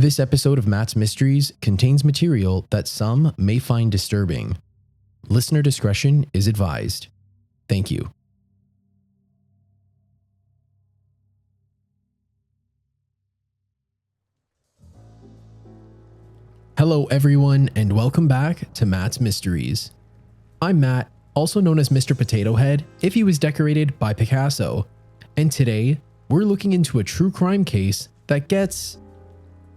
This episode of Matt's Mysteries contains material that some may find disturbing. Listener discretion is advised. Thank you. Hello everyone and welcome back to Matt's Mysteries. I'm Matt, also known as Mr. Potato Head if he was decorated by Picasso, and today we're looking into a true crime case that gets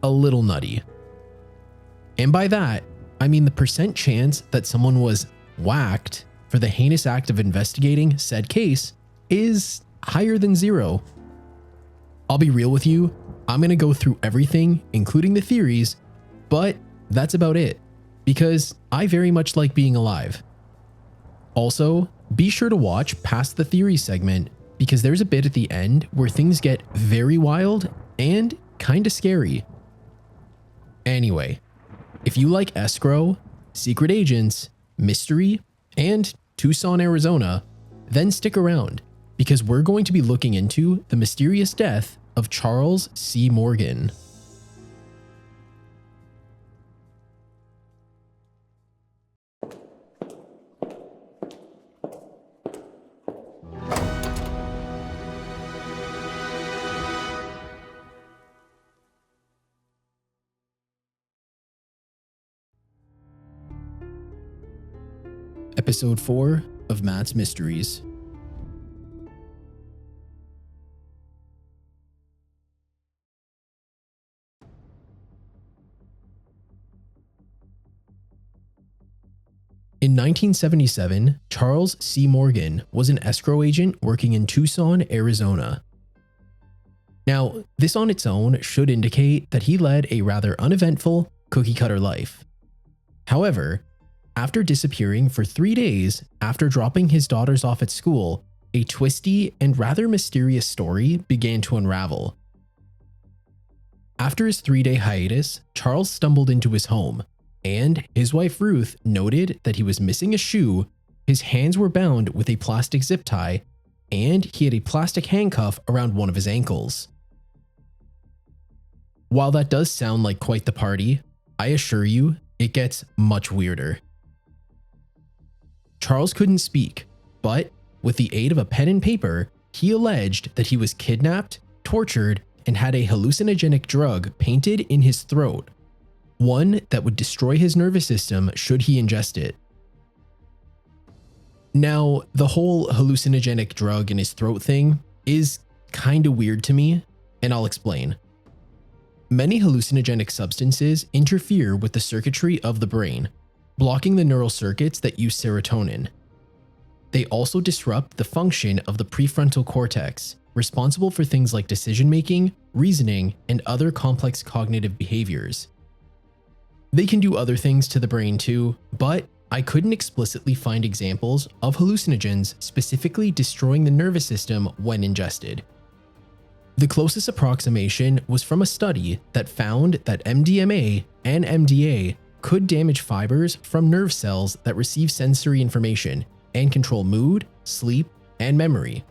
a little nutty. And by that, I mean the percent chance that someone was whacked for the heinous act of investigating said case is higher than zero. I'll be real with you, I'm gonna go through everything, including the theories, but that's about it, because I very much like being alive. Also, be sure to watch past the theory segment, because there's a bit at the end where things get very wild and kinda scary. Anyway, if you like escrow, secret agents, mystery, and Tucson, Arizona, then stick around, because we're going to be looking into the mysterious death of Charles C. Morgan. Episode 4 of Matt's Mysteries. In 1977, Charles C. Morgan was an escrow agent working in Tucson, Arizona. Now, this on its own should indicate that he led a rather uneventful, cookie-cutter life. However, after disappearing for 3 days after dropping his daughters off at school, a twisty and rather mysterious story began to unravel. After his 3-day hiatus, Charles stumbled into his home, and his wife Ruth noted that he was missing a shoe, his hands were bound with a plastic zip tie, and he had a plastic handcuff around one of his ankles. While that does sound like quite the party, I assure you, it gets much weirder. Charles couldn't speak, but with the aid of a pen and paper, he alleged that he was kidnapped, tortured, and had a hallucinogenic drug painted in his throat, one that would destroy his nervous system should he ingest it. Now, the whole hallucinogenic drug in his throat thing is kinda weird to me, and I'll explain. Many hallucinogenic substances interfere with the circuitry of the brain, blocking the neural circuits that use serotonin. They also disrupt the function of the prefrontal cortex, responsible for things like decision-making, reasoning, and other complex cognitive behaviors. They can do other things to the brain too, but I couldn't explicitly find examples of hallucinogens specifically destroying the nervous system when ingested. The closest approximation was from a study that found that MDMA and MDA could damage fibers from nerve cells that receive sensory information and control mood, sleep, and memory.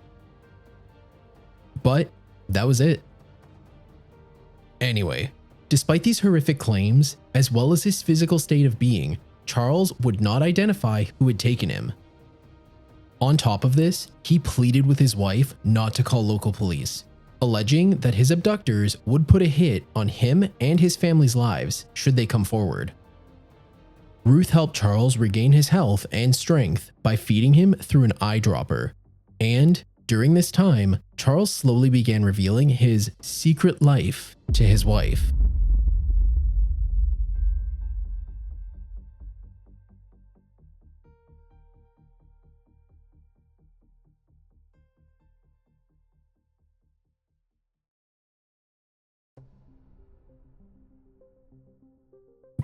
But that was it. Anyway, despite these horrific claims, as well as his physical state of being, Charles would not identify who had taken him. On top of this, he pleaded with his wife not to call local police, alleging that his abductors would put a hit on him and his family's lives should they come forward. Ruth helped Charles regain his health and strength by feeding him through an eyedropper, and during this time, Charles slowly began revealing his secret life to his wife.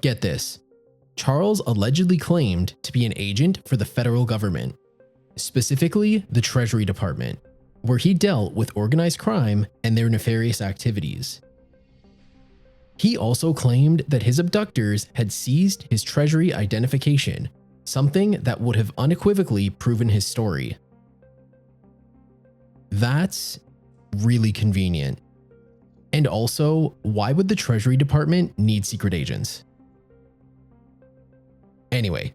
Get this. Charles allegedly claimed to be an agent for the federal government, specifically the Treasury Department, where he dealt with organized crime and their nefarious activities. He also claimed that his abductors had seized his Treasury identification, something that would have unequivocally proven his story. That's really convenient. And also, why would the Treasury Department need secret agents? Anyway,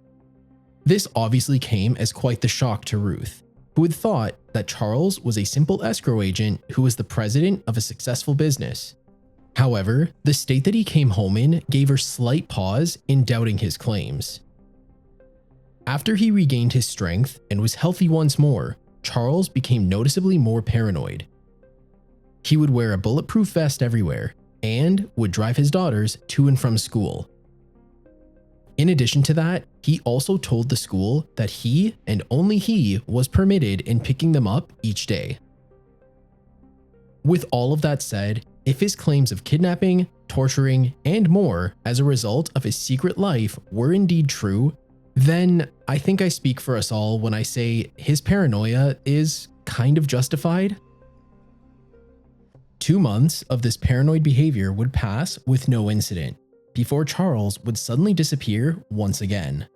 this obviously came as quite the shock to Ruth, who had thought that Charles was a simple escrow agent who was the president of a successful business. However, the state that he came home in gave her slight pause in doubting his claims. After he regained his strength and was healthy once more, Charles became noticeably more paranoid. He would wear a bulletproof vest everywhere and would drive his daughters to and from school. In addition to that, he also told the school that he and only he was permitted in picking them up each day. With all of that said, if his claims of kidnapping, torturing, and more as a result of his secret life were indeed true, then I think I speak for us all when I say his paranoia is kind of justified. 2 months of this paranoid behavior would pass with no incident, before Charles would suddenly disappear once again.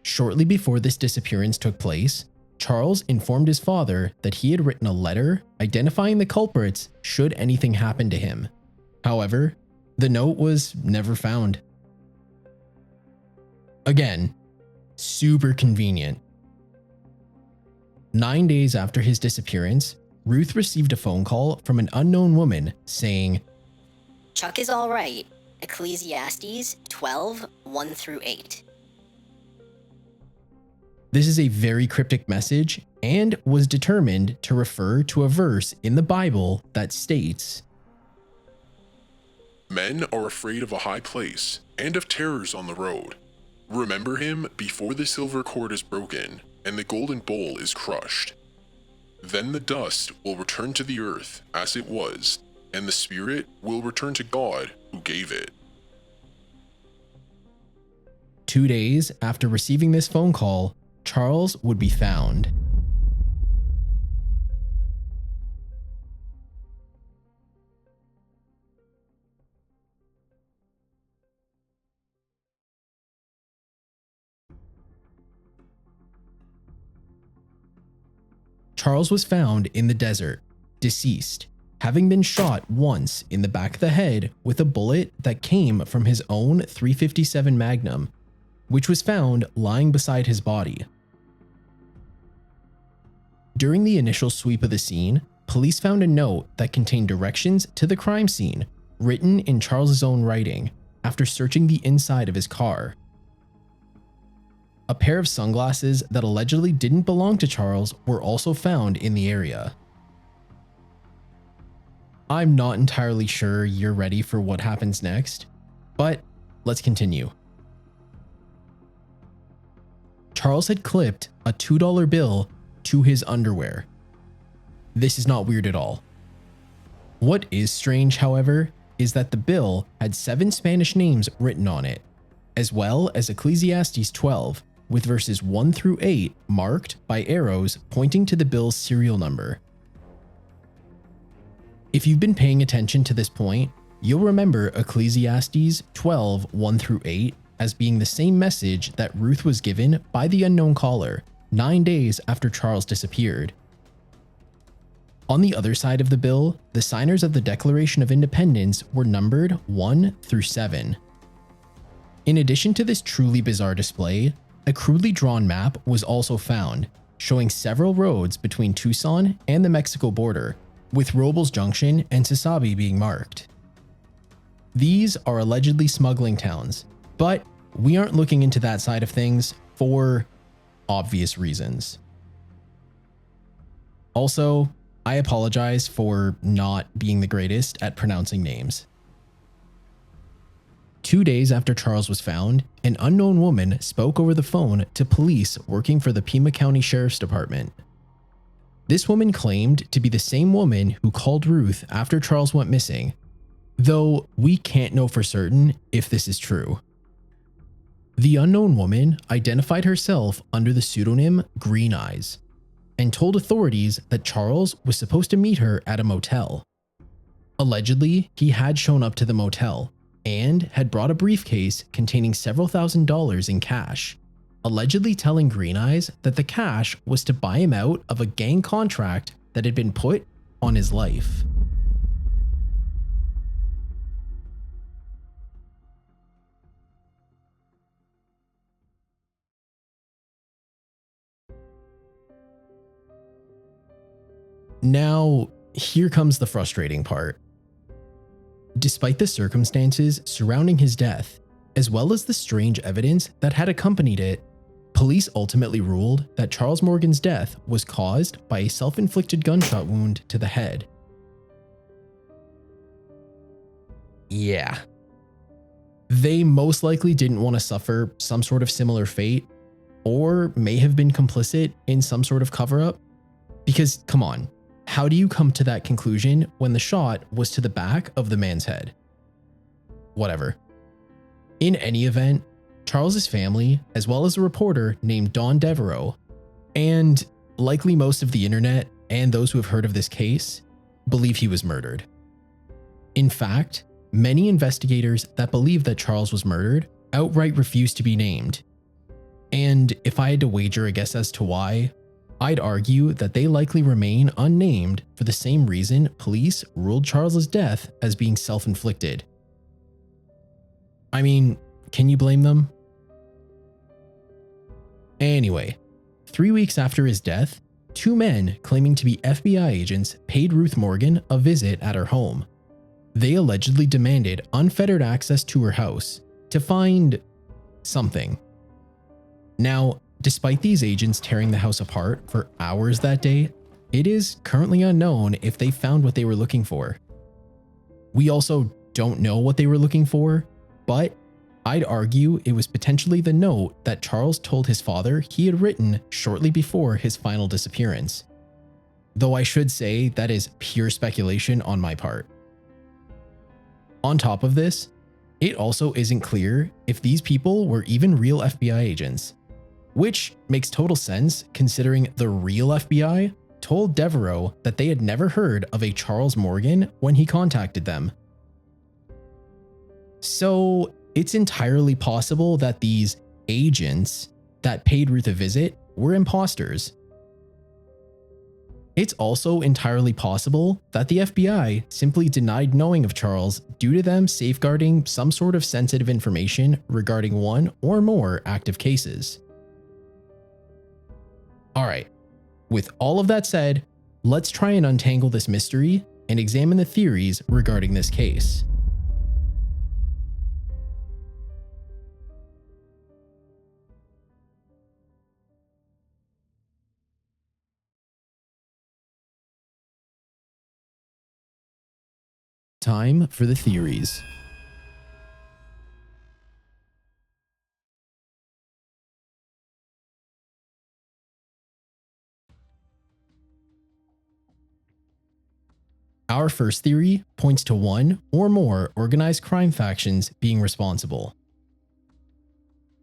Shortly before this disappearance took place, Charles informed his father that he had written a letter identifying the culprits should anything happen to him. However, the note was never found. Again, super convenient. 9 days after his disappearance, Ruth received a phone call from an unknown woman saying, "Chuck is all right. Ecclesiastes 12, 1-8. This is a very cryptic message and was determined to refer to a verse in the Bible that states, "Men are afraid of a high place and of terrors on the road. Remember him before the silver cord is broken and the golden bowl is crushed. Then the dust will return to the earth as it was, and the spirit will return to God who gave it." 2 days after receiving this phone call, Charles would be found. Charles was found in the desert, deceased, having been shot once in the back of the head with a bullet that came from his own .357 Magnum, which was found lying beside his body. During the initial sweep of the scene, police found a note that contained directions to the crime scene, written in Charles's own writing, after searching the inside of his car. A pair of sunglasses that allegedly didn't belong to Charles were also found in the area. I'm not entirely sure you're ready for what happens next, but let's continue. Charles had clipped a $2 bill to his underwear. This is not weird at all. What is strange, however, is that the bill had 7 Spanish names written on it, as well as Ecclesiastes 12, with verses 1-8 marked by arrows pointing to the bill's serial number. If you've been paying attention to this point, you'll remember Ecclesiastes 12, 1-8 as being the same message that Ruth was given by the unknown caller 9 days after Charles disappeared. On the other side of the bill, the signers of the Declaration of Independence were numbered 1-7. In addition to this truly bizarre display, a crudely drawn map was also found, showing several roads between Tucson and the Mexico border, with Robles Junction and Sasabi being marked. These are allegedly smuggling towns, but we aren't looking into that side of things for obvious reasons. Also, I apologize for not being the greatest at pronouncing names. 2 days after Charles was found, an unknown woman spoke over the phone to police working for the Pima County Sheriff's Department. This woman claimed to be the same woman who called Ruth after Charles went missing, though we can't know for certain if this is true. The unknown woman identified herself under the pseudonym Green Eyes and told authorities that Charles was supposed to meet her at a motel. Allegedly, he had shown up to the motel and had brought a briefcase containing several $1,000s in cash, allegedly telling Green Eyes that the cash was to buy him out of a gang contract that had been put on his life. Now, here comes the frustrating part. Despite the circumstances surrounding his death, as well as the strange evidence that had accompanied it, police ultimately ruled that Charles Morgan's death was caused by a self-inflicted gunshot wound to the head. Yeah. They most likely didn't want to suffer some sort of similar fate, or may have been complicit in some sort of cover-up. Because, come on, how do you come to that conclusion when the shot was to the back of the man's head? Whatever. In any event, Charles's family, as well as a reporter named Dawn Devereaux, and likely most of the internet and those who have heard of this case, believe he was murdered. In fact, many investigators that believe that Charles was murdered outright refuse to be named. And if I had to wager a guess as to why, I'd argue that they likely remain unnamed for the same reason police ruled Charles's death as being self-inflicted. I mean, can you blame them? Anyway, 3 weeks after his death, 2 men claiming to be FBI agents paid Ruth Morgan a visit at her home. They allegedly demanded unfettered access to her house to find something. Now, despite these agents tearing the house apart for hours that day, it is currently unknown if they found what they were looking for. We also don't know what they were looking for, but I'd argue it was potentially the note that Charles told his father he had written shortly before his final disappearance. Though I should say that is pure speculation on my part. On top of this, it also isn't clear if these people were even real FBI agents, which makes total sense considering the real FBI told Devereaux that they had never heard of a Charles Morgan when he contacted them. So it's entirely possible that these agents that paid Ruth a visit were imposters. It's also entirely possible that the FBI simply denied knowing of Charles due to them safeguarding some sort of sensitive information regarding one or more active cases. Alright, with all of that said, let's try and untangle this mystery and examine the theories regarding this case. Time for the theories. Our first theory points to one or more organized crime factions being responsible.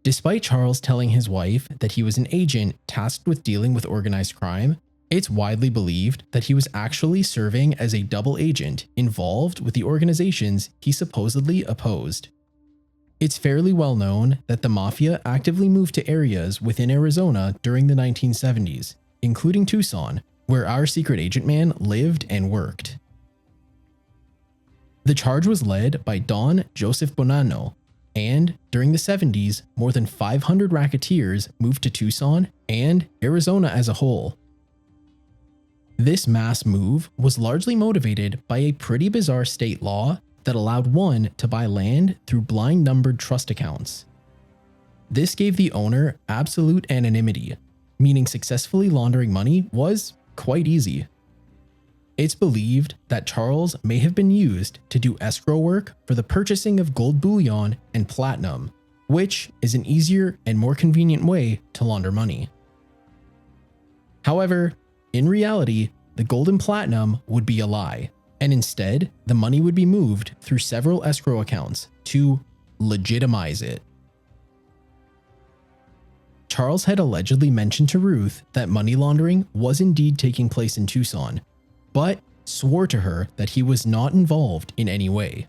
Despite Charles telling his wife that he was an agent tasked with dealing with organized crime, it's widely believed that he was actually serving as a double agent involved with the organizations he supposedly opposed. It's fairly well known that the mafia actively moved to areas within Arizona during the 1970s, including Tucson, where our secret agent man lived and worked. The charge was led by Don Joseph Bonanno, and during the 70s, more than 500 racketeers moved to Tucson and Arizona as a whole. This mass move was largely motivated by a pretty bizarre state law that allowed one to buy land through blind numbered trust accounts. This gave the owner absolute anonymity, meaning successfully laundering money was quite easy. It's believed that Charles may have been used to do escrow work for the purchasing of gold bullion and platinum, which is an easier and more convenient way to launder money. However, in reality, the gold and platinum would be a lie, and instead, the money would be moved through several escrow accounts to legitimize it. Charles had allegedly mentioned to Ruth that money laundering was indeed taking place in Tucson, but swore to her that he was not involved in any way.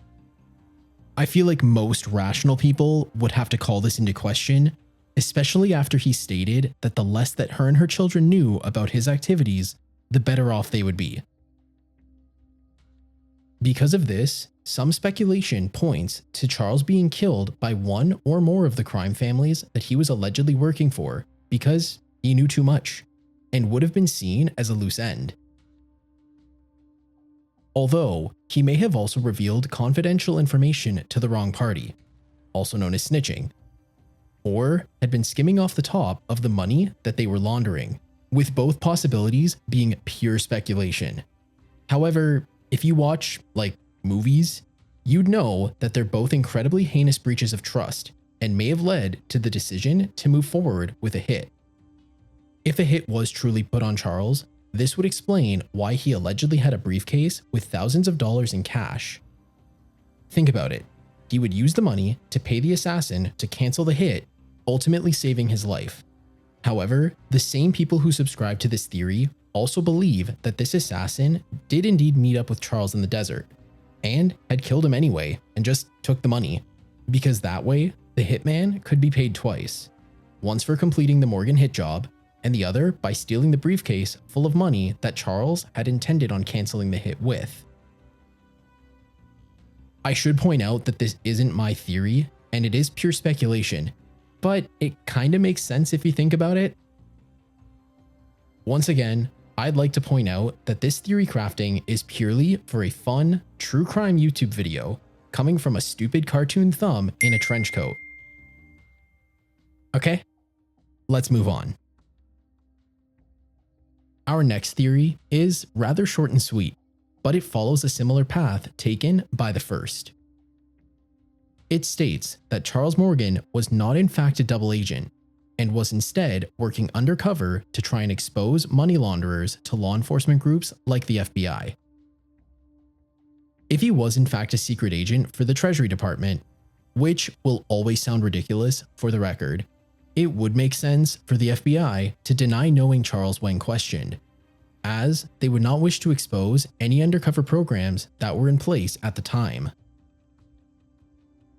I feel like most rational people would have to call this into question, especially after he stated that the less that her and her children knew about his activities, the better off they would be. Because of this, some speculation points to Charles being killed by one or more of the crime families that he was allegedly working for because he knew too much and would have been seen as a loose end. although he may have also revealed confidential information to the wrong party, also known as snitching, or had been skimming off the top of the money that they were laundering, with both possibilities being pure speculation. However, if you watch, like, movies, you'd know that they're both incredibly heinous breaches of trust and may have led to the decision to move forward with a hit. If a hit was truly put on Charles, this would explain why he allegedly had a briefcase with thousands of dollars in cash. Think about it. He would use the money to pay the assassin to cancel the hit, ultimately saving his life. However, the same people who subscribe to this theory also believe that this assassin did indeed meet up with Charles in the desert and had killed him anyway and just took the money, because that way the hitman could be paid twice, once for completing the Morgan hit job and the other by stealing the briefcase full of money that Charles had intended on canceling the hit with. I should point out that this isn't my theory and it is pure speculation, but it kind of makes sense if you think about it. Once again, I'd like to point out that this theory crafting is purely for a fun, true crime YouTube video coming from a stupid cartoon thumb in a trench coat. Okay, let's move on. Our next theory is rather short and sweet, but it follows a similar path taken by the first. It states that Charles Morgan was not in fact a double agent and was instead working undercover to try and expose money launderers to law enforcement groups like the FBI. If he was in fact a secret agent for the Treasury Department, which will always sound ridiculous for the record, it would make sense for the FBI to deny knowing Charles when questioned, as they would not wish to expose any undercover programs that were in place at the time.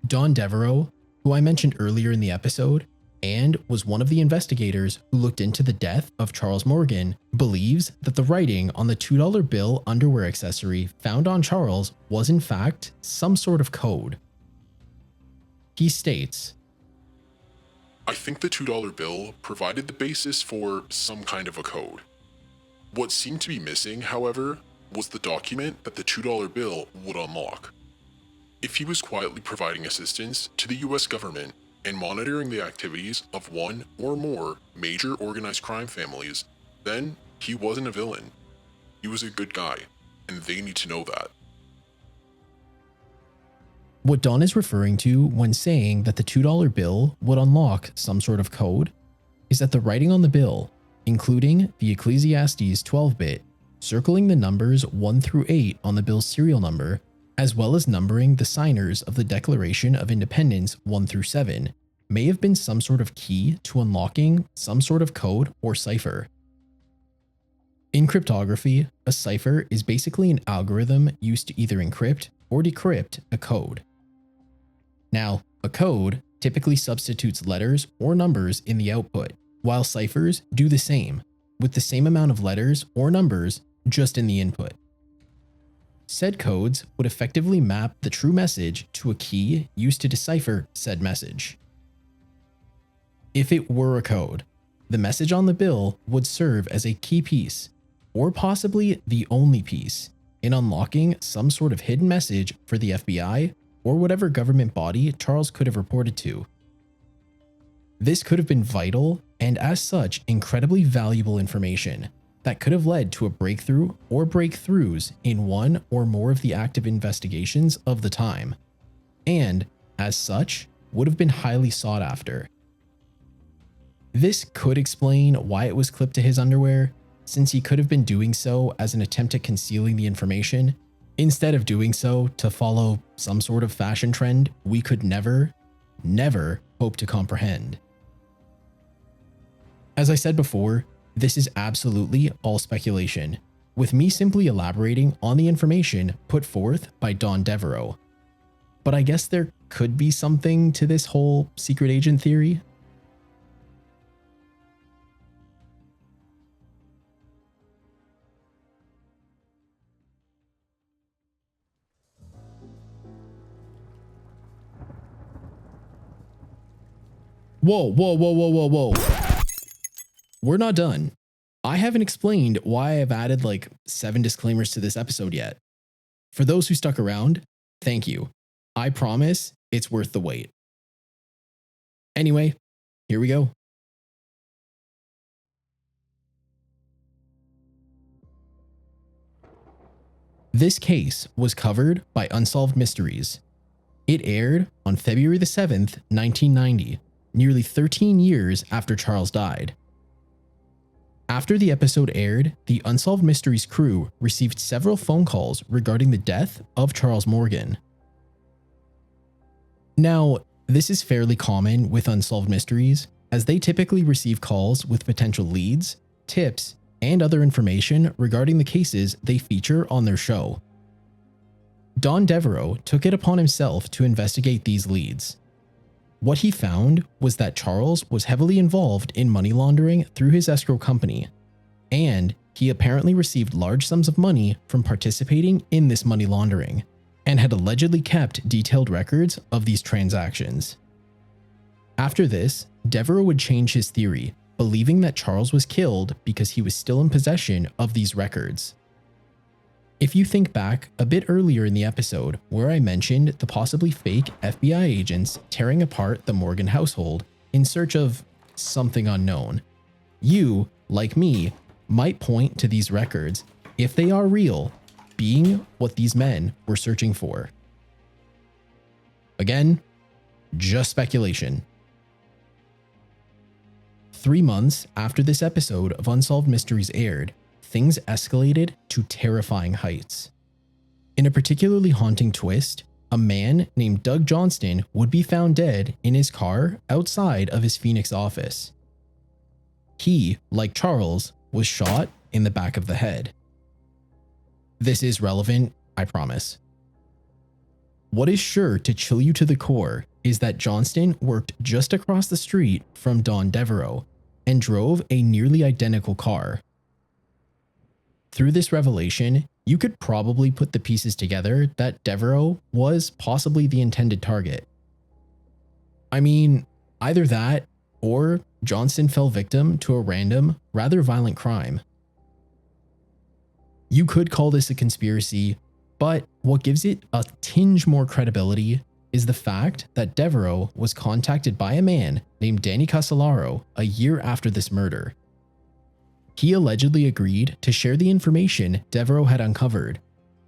Don Devereaux, who I mentioned earlier in the episode, and was one of the investigators who looked into the death of Charles Morgan, believes that the writing on the $2 bill underwear accessory found on Charles was in fact some sort of code. He states, I think the $2 bill provided the basis for some kind of a code. What seemed to be missing, however, was the document that the $2 bill would unlock. If he was quietly providing assistance to the US government and monitoring the activities of one or more major organized crime families, then he wasn't a villain. He was a good guy, and they need to know that. What Don is referring to when saying that the $2 bill would unlock some sort of code is that the writing on the bill, including the Ecclesiastes 12-bit, circling the numbers 1 through 8 on the bill's serial number, as well as numbering the signers of the Declaration of Independence 1 through 7, may have been some sort of key to unlocking some sort of code or cipher. In cryptography, a cipher is basically an algorithm used to either encrypt or decrypt a code. Now, a code typically substitutes letters or numbers in the output, while ciphers do the same, with the same amount of letters or numbers just in the input. Said codes would effectively map the true message to a key used to decipher said message. If it were a code, the message on the bill would serve as a key piece, or possibly the only piece, in unlocking some sort of hidden message for the FBI or whatever government body Charles could have reported to. This could have been vital and, as such, incredibly valuable information that could have led to a breakthrough or breakthroughs in one or more of the active investigations of the time, and, as such, would have been highly sought after. This could explain why it was clipped to his underwear, since he could have been doing so as an attempt at concealing the information, instead of doing so to follow some sort of fashion trend we could never hope to comprehend. As I said before, this is absolutely all speculation, with me simply elaborating on the information put forth by Don Devereaux. But I guess there could be something to this whole secret agent theory. Whoa. We're not done. I haven't explained why I've added like 7 disclaimers to this episode yet. For those who stuck around, thank you. I promise it's worth the wait. Anyway, here we go. This case was covered by Unsolved Mysteries. It aired on February the 7th, 1990, nearly 13 years after Charles died. After the episode aired, the Unsolved Mysteries crew received several phone calls regarding the death of Charles Morgan. Now, this is fairly common with Unsolved Mysteries, as they typically receive calls with potential leads, tips, and other information regarding the cases they feature on their show. Don Devereaux took it upon himself to investigate these leads. What he found was that Charles was heavily involved in money laundering through his escrow company, and he apparently received large sums of money from participating in this money laundering, and had allegedly kept detailed records of these transactions. After this, Devereaux would change his theory, believing that Charles was killed because he was still in possession of these records. If you think back a bit earlier in the episode where I mentioned the possibly fake FBI agents tearing apart the Morgan household in search of something unknown, you, like me, might point to these records, if they are real, being what these men were searching for. Again, just speculation. 3 months after this episode of Unsolved Mysteries aired, things escalated to terrifying heights. In a particularly haunting twist, a man named Doug Johnston would be found dead in his car outside of his Phoenix office. He, like Charles, was shot in the back of the head. This is relevant, I promise. What is sure to chill you to the core is that Johnston worked just across the street from Don Devereaux and drove a nearly identical car. Through this revelation, you could probably put the pieces together that Devereaux was possibly the intended target. I mean, either that or Johnston fell victim to a random, rather violent crime. You could call this a conspiracy, but what gives it a tinge more credibility is the fact that Devereaux was contacted by a man named Danny Casolaro a year after this murder. He allegedly agreed to share the information Devereaux had uncovered,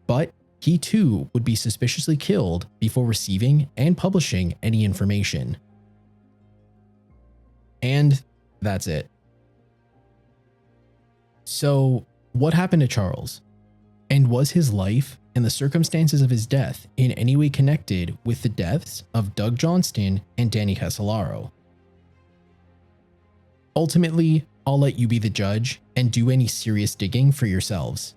but he too would be suspiciously killed before receiving and publishing any information. And that's it. So, what happened to Charles? And was his life and the circumstances of his death in any way connected with the deaths of Doug Johnston and Danny Casolaro? Ultimately, I'll let you be the judge and do any serious digging for yourselves.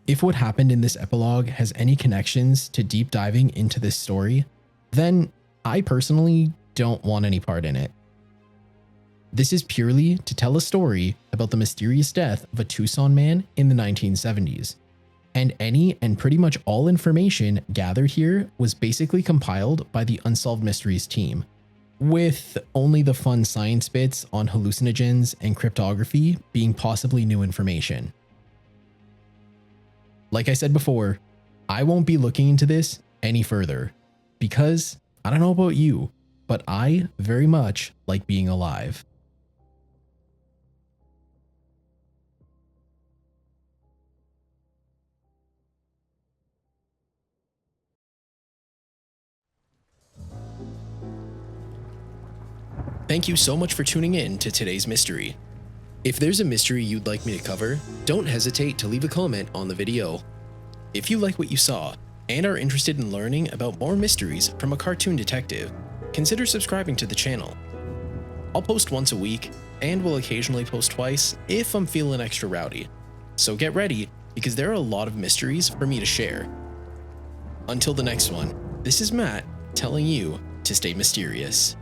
If what happened in this epilogue has any connections to deep diving into this story, then I personally don't want any part in it. This is purely to tell a story about the mysterious death of a Tucson man in the 1970s, and any and pretty much all information gathered here was basically compiled by the Unsolved Mysteries team, with only the fun science bits on hallucinogens and cryptography being possibly new information. Like I said before, I won't be looking into this any further, because I don't know about you, but I very much like being alive. Thank you so much for tuning in to today's mystery. If there's a mystery you'd like me to cover, don't hesitate to leave a comment on the video. If you like what you saw and are interested in learning about more mysteries from a cartoon detective, consider subscribing to the channel. I'll post once a week and will occasionally post twice if I'm feeling extra rowdy. So get ready, because there are a lot of mysteries for me to share. Until the next one, this is Matt telling you to stay mysterious.